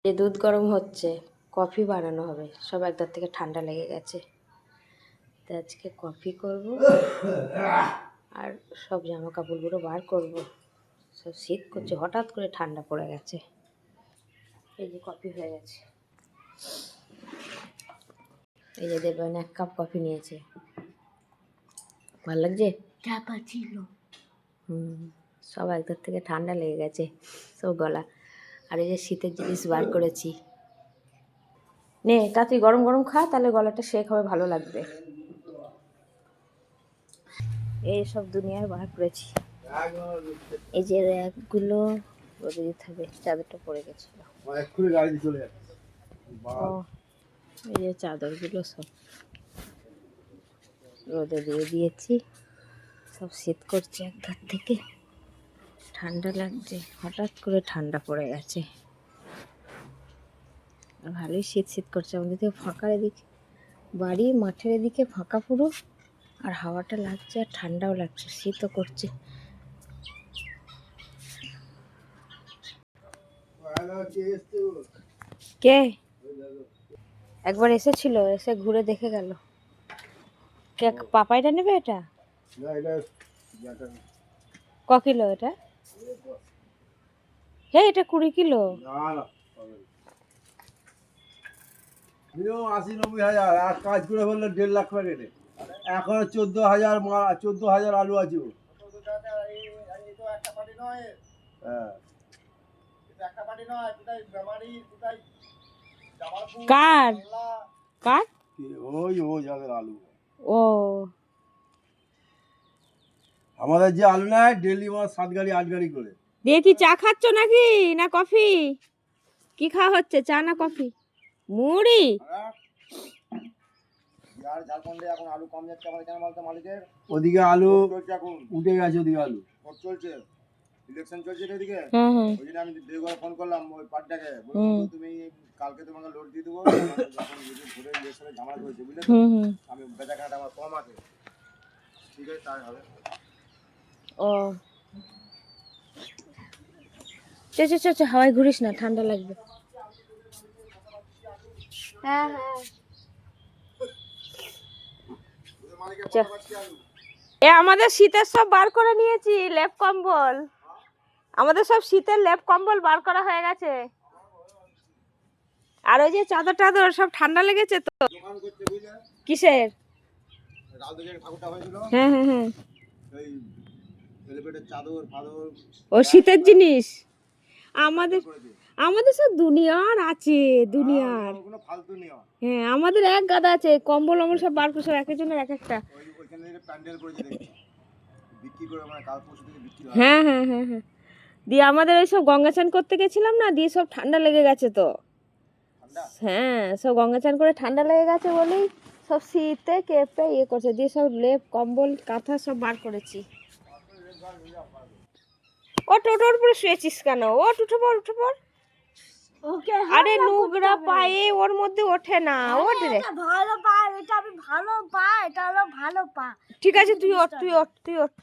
এই দুধ গরম হচ্ছে, কফি বানানো হবে। সব একদার থেকে ঠান্ডা লেগে গেছে, তো আজকে কফি করব আর সব জামা কাপড়গুলো বার করব। সব শীত করছে, হঠাৎ করে ঠান্ডা পড়ে গেছে। এই যে কফি হয়ে গেছে, এই যে দেবেন 1 কাপ কফি নিয়েছে। ভালো লাগছে? চাপা ছিল। সব একদার থেকে ঠান্ডা লেগে গেছে সব গলা। আর এই যে শীতের জিনিস বার করেছি, নে তা তুই গরম গরম খা, তাহলে গলাটা শেক হবে, ভালো লাগবে। এই সব দুনিয়ার বার করেছি। এই যে র্যাকগুলো রোদে দিতে হবে, চাদরটা পড়ে গেছিল। এই যে চাদরগুলো সব রোদে দিয়ে দিয়েছি। সব শীত করছে একধার থেকে, ঠান্ডা লাগছে, হঠাৎ করে ঠান্ডা পড়ে গেছে। আর ভালোই শীত শীত করছে। আমাদের তো ফাঁকা, এদিকে বাড়ি মাঠের এদিকে ফাঁকা পুরো, আর হাওয়াটা লাগছে আর ঠান্ডাও লাগছে, শীতও করছে। কে একবার এসেছিল, এসে ঘুরে দেখে গেল। কে পাপাইটা নেবে? এটা ক কিলো এটা? হে এটা 20 কিলো। 80-90 হাজার, আর কাজ করে বললো 1.5 লাখ টাকা। এখন 14,000 আলু আছে। কার কার? ও যাদের আলু, ও আমাদের যে আলু নেয় ডেলি 7 গাড়ি 8 গাড়ি করে। দিয়ে কি চা খাচ্ছ নাকি না কফি? কি খাওয়া হচ্ছে, চা না কফি? মুড়ি। এখন আলু কম যাচ্ছে আমাদের, কেন বলতো মালিকের ওদিকে আলু উঠে গেছে, ওদিকে আলু চলছে, ইলেকশন চলছে এদিকে। ওই জন্য আমি দেওঘরে ফোন করলাম ওই পার্টিটাকে, বললাম তুমি কালকে তোমাকে লোড দিয়ে দেবো, যখন ঘুরে ইলেকশনে ঝামেলা চলছে বুঝলে, আমি বেচাকেনাটা আমার কম আছে, ঠিক আছে তাই হবে। ও চ হাওয়ায় ঘুরিস না, ঠান্ডা লাগবে। হ্যাঁ হ্যাঁ এ আমাদের শীতের সব বার করে নিয়েছি, লেপ কম্বল। আমাদের সব শীতের লেপ কম্বল বার করা হয়ে গেছে। আর ওই যে চাদর টাদর সব ঠান্ডা লেগেছে তো। কিসের? হ্যাঁ হ্যাঁ হ্যাঁ, ও শীতের জিনিস। আমাদের আমাদের সব দুনিয়ার আছে, দুনিয়ার। হ্যাঁ আমাদের এক গাদা আছে কম্বল, আমরা সব বার করে, সব এক একজনের এক একটা। হ্যাঁ হ্যাঁ হ্যাঁ হ্যাঁ, দিয়ে আমাদের ওই সব গঙ্গা চান করতে গেছিলাম না, দিয়ে সব ঠান্ডা লেগে গেছে তো। হ্যাঁ সব গঙ্গা চান করে ঠান্ডা লেগে গেছে বলেই সব শীতে কেঁপে ইয়ে করছে, দিয়ে সব লেপ কম্বল কাঁথা সব বার করেছি। ওট ওট, ওর উপরে শুয়েছিস কেন? ওট, উঠে পড় উঠে পড়। আরে নোংরা পায়ে ওর মধ্যে ওঠে না, ওঠ রে। ভালো পা, এটা আমি ভালো পা, এটা হলো ভালো পা। ঠিক আছে তুই ওঠ, তুই ওঠ, তুই ওঠ।